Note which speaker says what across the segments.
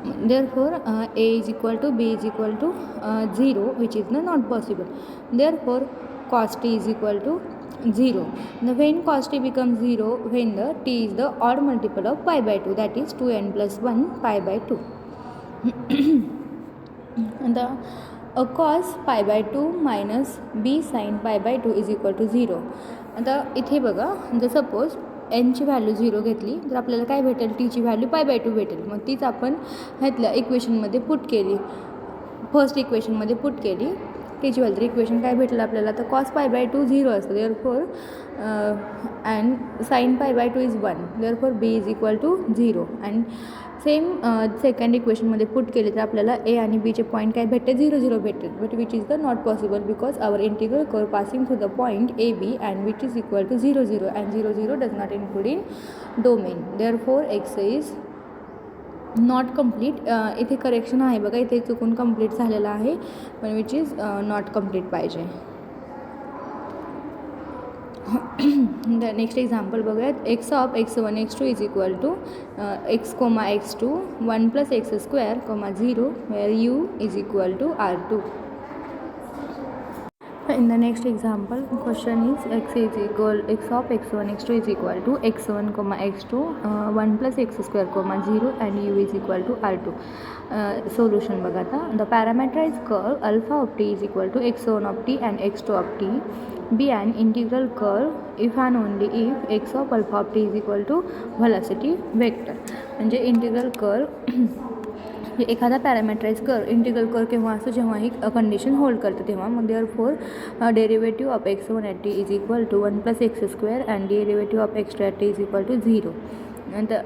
Speaker 1: Therefore, a is equal to b is equal to 0, which is not possible. Therefore, cos t is equal to 0. Now, when cos t becomes 0, when the t is the odd multiple of pi by 2, that is 2n plus 1 pi by 2. the cos pi by 2 minus b sin pi by 2 is equal to 0. आता इथे बघा, जर suppose एनची value 0 घेतली तर आपल्याला काय भेटेल, टीची व्हॅल्यू पाय बाय 2 भेटेल. मग तीच आपण ह्यातल्या इक्वेशनमध्ये पुट केली, फर्स्ट इक्वेशनमध्ये पुट केली, टीची व्हॅल्यू. तर इक्वेशन काय भेटलं आपल्याला, तर कॉस पाय बाय 2 0 असतं. Therefore and sine pi by 2 is 1. Therefore B is equal to 0. And same second इक्वेशनमध्ये पुट केले तर आपल्याला ए आणि बीचे पॉईंट काय भेटते, 0 0 भेटते. But which is the not possible because our integral curve passing through the point A B and which is equal to 0 0 and 0 0 does not include in domain. Therefore X is not complete. इथे correction आहे बघा, इथे चुकून complete झालेलं आहे, पण which is not complete पाहिजे. The next example बघूयात. X of x1 x2 is equal to x, x2 1 plus X square 0 where u is equal to r2. In the next example, question is x of x1 x2 is equal to x1 x2 1 plus x square 0 and u is equal to r2. Solution बघा आता. The parameterized curve alpha of t is equal to x1 of t and x2 of t be an integral curve if and only if x of alpha of t is equal to velocity vector. म्हणजे integral curve एखादा पॅरामेट्राइज कर integral कर केव्हा असतो, जेव्हा ही condition hold करते तेव्हा. मग therefore derivative of x1 at T is equal to 1 plus X square and derivative of x2 at T is equal to 0. नंतर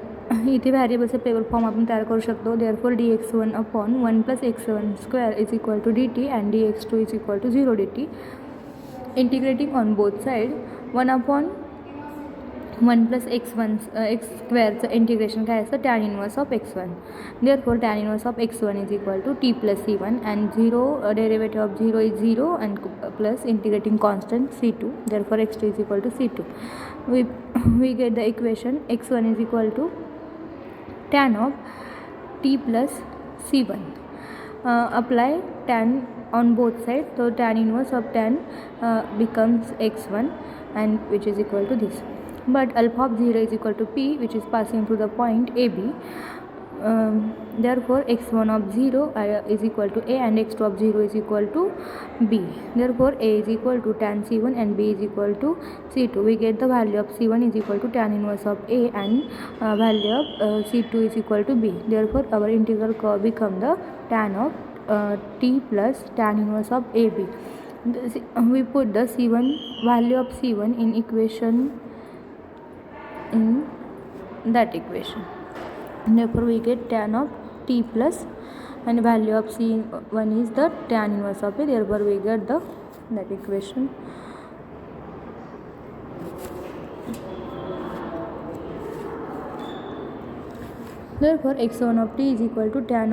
Speaker 1: इथे व्हॅरिएबलचं टेबल फॉर्म आपण तयार करू शकतो. Therefore dx1 upon 1 plus x1 square is equal to dt and dx2 is equal to 0 dt. Integrating on both side 1 upon 1 plus x1 X स्क्वेअरचं integration काय असतं, tan inverse of x1. Therefore tan inverse of x1 is equal to t plus c1 and 0 derivative of 0 is 0 and plus integrating constant c2. Therefore x2 is equal to c2. we get the equation x1 is equal to tan of t plus c1. Apply tan on both sides, so tan inverse of tan becomes x1 and which is equal to this. But alpha of 0 is equal to p, which is passing through the point AB. Therefore x1 of 0 is equal to a and x2 of 0 is equal to b. Therefore a is equal to tan c1 and b is equal to c2. We get the value of c1 is equal to tan inverse of a and value of c2 is equal to b. Therefore our integral curve become the tan of t plus tan inverse of ab. We put the c1 value of c1 in equation in that equation. Therefore we get tan of t plus and value of c1 is the tan inverse of a. Therefore we get that equation. Therefore x1 of t is equal to tan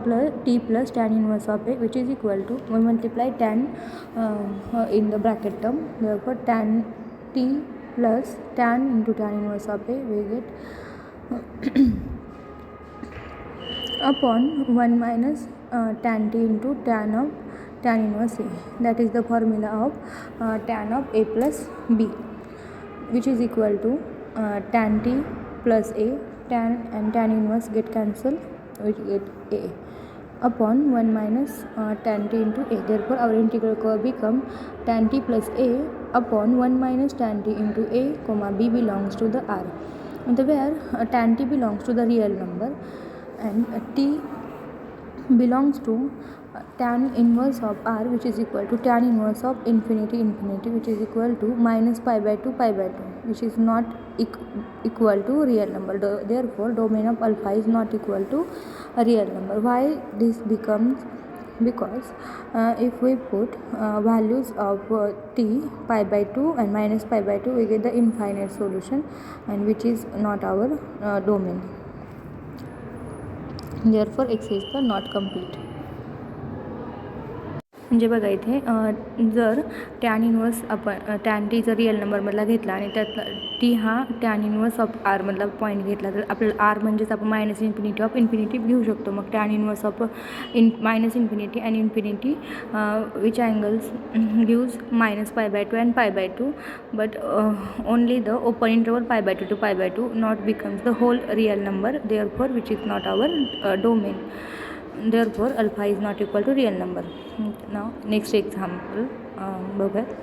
Speaker 1: plus t plus tan inverse of a, which is equal to, we multiply tan in the bracket term. Therefore tan t plus tan into tan inverse of a, we get upon 1 minus tan t into tan inverse a. That is the formula of tan of a plus b, which is equal to tan t plus a, tan and tan inverse get cancelled, which get a upon 1 minus tan t into a. Therefore our integral curve become tan t plus a upon 1 minus tan t into a, b belongs to the r, where tan t belongs to the real number and t belongs to tan inverse of r, which is equal to tan inverse of infinity, which is equal to minus pi by 2, which is not equal to real number. Therefore domain of alpha is not equal to a real number. Why this becomes? Because if we put values of t pi by 2 and minus pi by 2, we get the infinite solution, and which is not our domain. Therefore x is the not complete. म्हणजे बघा इथे जर tan inverse आपण tan T जर real नंबरमधला घेतला आणि त्यातला T हा टॅन इन्वर्स ऑफ आरमधला पॉईंट घेतला तर आपल्याला आर म्हणजेच आपण मायनस इन्फिनिटी ऑफ इन्फिनिटी घेऊ शकतो. मग tan inverse of minus infinity and infinity which angles gives -π/2 and π/2 but only the open interval π/2 to π/2 not becomes the whole real number, therefore which is not our domain. Therefore alpha is not equal to real number. Now next example बघूयात.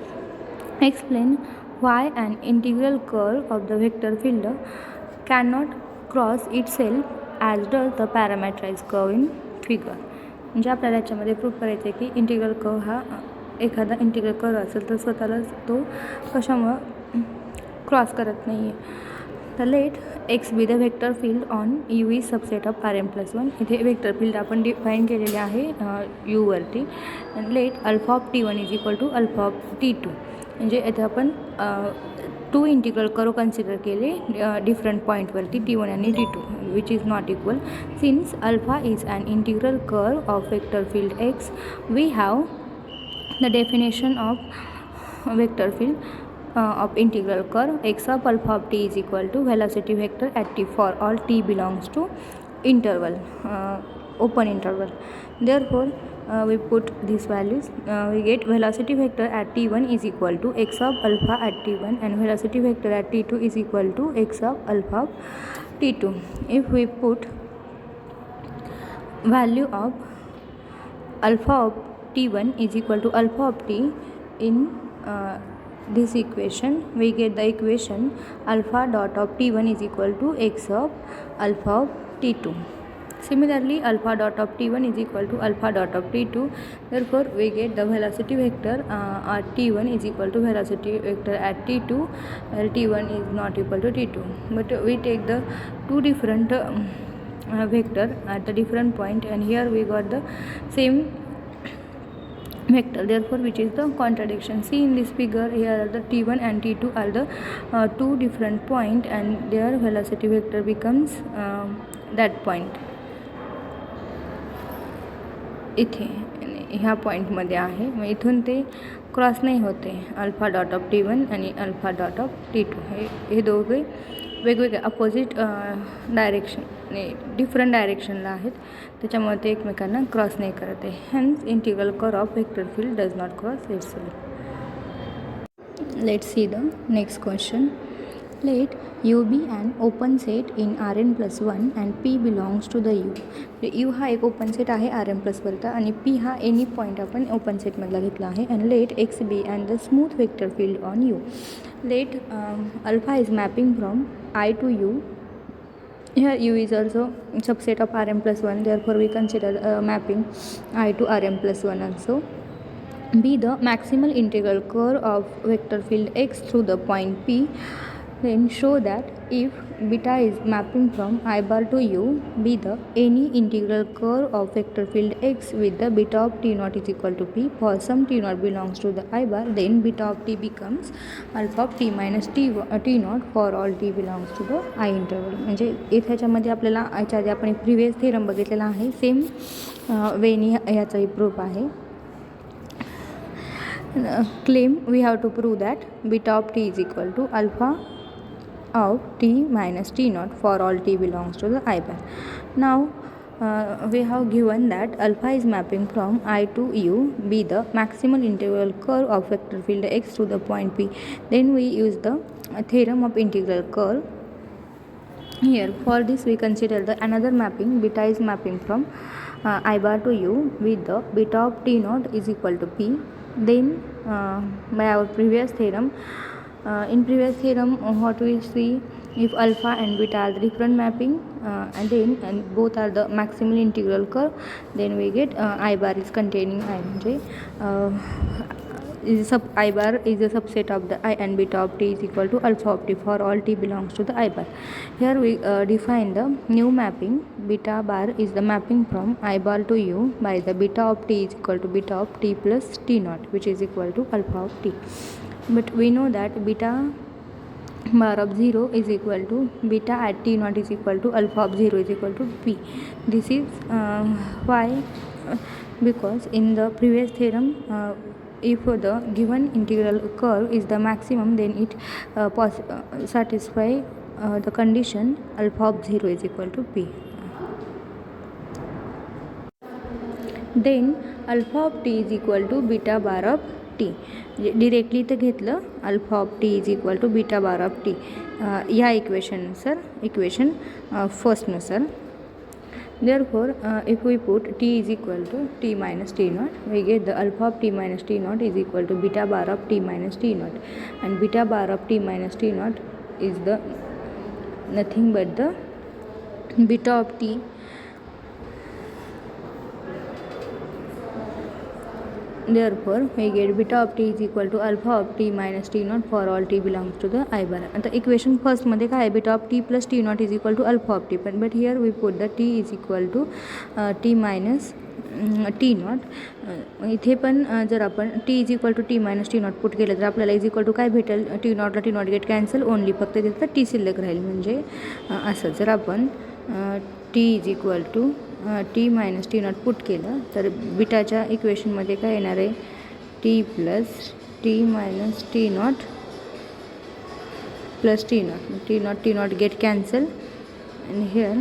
Speaker 1: Explain why an integral curve of the vector field cannot cross itself as does the parameterized curve in figure. म्हणजे आपल्याला याच्यामध्ये proof करायचं आहे की integral curve हा एखादा integral curve असेल तर स्वतःलाच तो कशामुळं क्रॉस करत नाही आहे. तर let X be the vector field on U is subset of RM+1. इथे वेक्टर फील्ड आपण डिफाईन केलेले आहे यूवरती. Let alpha of T1 is equal to alpha of T2. म्हणजे इथे आपण 2 इंटिग्रल कर्व कन्सिडर केले डिफरंट पॉईंटवरती T1 आणि T2 which is not equal. Since alpha is an integral curve of vector field X we have the definition of vector field of integral curve x of alpha of t is equal to velocity vector at t for all t belongs to interval, open interval. Therefore we put these values, we get velocity vector at t1 is equal to x of alpha at t1 and velocity vector at t2 is equal to x of alpha of t2. If we put value of alpha of t1 is equal to alpha of t in this equation, we get the equation alpha dot of t1 is equal to x of alpha of t2. Similarly alpha dot of t1 is equal to alpha dot of t2. Therefore we get the velocity vector at t1 is equal to velocity vector at t2 where t1 is not equal to t2, but we take the two different vector at the different point and here we got the same vector, therefore which is the contradiction. See in this figure here are the t1 and t2 are the two different point and their velocity vector becomes that point. इथे ह्या पॉईंटमध्ये आहे मग इथून ते cross नाही होते alpha dot of T1 आणि alpha dot of T2 हे दोघे वेगवेगळे अपोजिट डायरेक्शन डिफरंट डायरेक्शनला आहेत त्याच्यामुळे ते एकमेकांना क्रॉस नाही करत आहे. Hence integral curve of vector field does not cross itself. Let's see the next question. Let U be an open set in Rn+1 and P belongs to the U. U हा एक open set आहे Rn+1 आणि P हा any point आपण open सेटमधला घेतला आहे. And let X be and the smooth vector field on U. Let alpha is mapping from I to U. Here U is also subset of Rn+1, therefore we consider mapping I to Rn+1 also. Be the maximal integral curve of vector field x through the point P. Then show that if beta is mapping from I bar to U, be the any integral curve of vector field x with the beta of t naught is equal to p. For some t naught belongs to the I bar, then beta of t becomes alpha of t minus t naught for all t belongs to the I interval. म्हणजे इथे ह्याच्यामध्ये आपल्याला याच्या आधी आपण एक previous theorem बघितलेला आहे सेम वेनी ह्याचाही प्रूफ आहे. Claim we have to prove that beta of t is equal to alpha of t minus t naught for all t belongs to the I bar. Now we have given that alpha is mapping from I to U be the maximal integral curve of vector field x to the point P. Then we use the theorem of integral curve. Here for this we consider the another mapping. Beta is mapping from I bar to U with the beta of t naught is equal to P. Then by our previous theorem, in previous theorem what we see, if alpha and beta are the different mapping and both are the maximal integral curve, then we get I bar is containing I. I bar is a subset of the I and beta of t is equal to alpha of t for all t belongs to the I bar. Here we define the new mapping. Beta bar is the mapping from I bar to U by the beta of t is equal to beta of t plus t naught which is equal to alpha of t. But we know that beta bar of 0 is equal to beta at t naught is equal to alpha of 0 is equal to p. This is why because in the previous theorem if the given integral curve is the maximum, then it satisfy the condition alpha of 0 is equal to p. Then alpha of t is equal to beta bar of t. Directly इथं घेतलं alpha of T is equal to beta bar of T ह्या इक्वेशननुसार equation फर्स्टनुसार. Therefore, if we put t is equal to t minus t naught, we get the alpha of t minus t naught is equal to beta bar of t minus t naught, and beta bar of t minus t naught is the nothing but the beta of t. Therefore, we get beta of t is equal to alpha of t minus t naught for all t belongs to the I bar. आता equation फर्स्टमध्ये काय आहे, beta of T plus T not is equal to alpha of T, पण but here we put the T is equal to T minus T nought. इथे पण जर आपण T is equal to T minus T not put केलं तर आपल्याला is equal to काय भेटेल, टी नॉटला T not get cancel, only फक्त तिथं टी शिल्लक राहील. म्हणजे असं जर आपण T is equal to T minus T not put केलं तर बीटाच्या इक्वेशनमध्ये काय येणार आहे, T plus T minus T naught plus T naught. T not get cancel आणि हिअर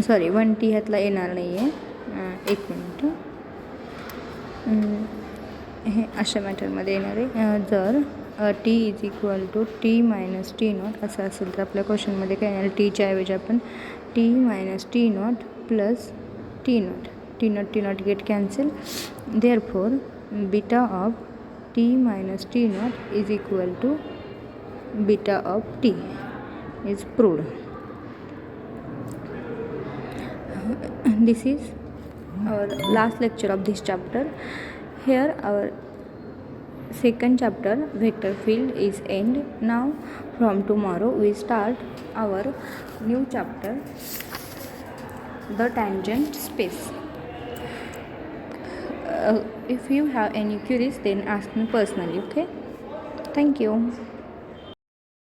Speaker 1: सॉरी 1t ह्यातला येणार नाही आहे. एक मिनिट, हे अशा मॅटरमध्ये येणार आहे. जर T is equal to T minus T naught असं असेल तर आपल्या क्वेश्चनमध्ये काय येणार, टीच्या ऐवजी आपण T minus T naught plus T not get cancel. Therefore beta of T minus T not is equal to beta of T is proved. This is our last lecture of this chapter. Here our second chapter, vector field, is end. Now from tomorrow we start our new chapter, the tangent space. If you have any queries, then ask me personally. Okay, thank you.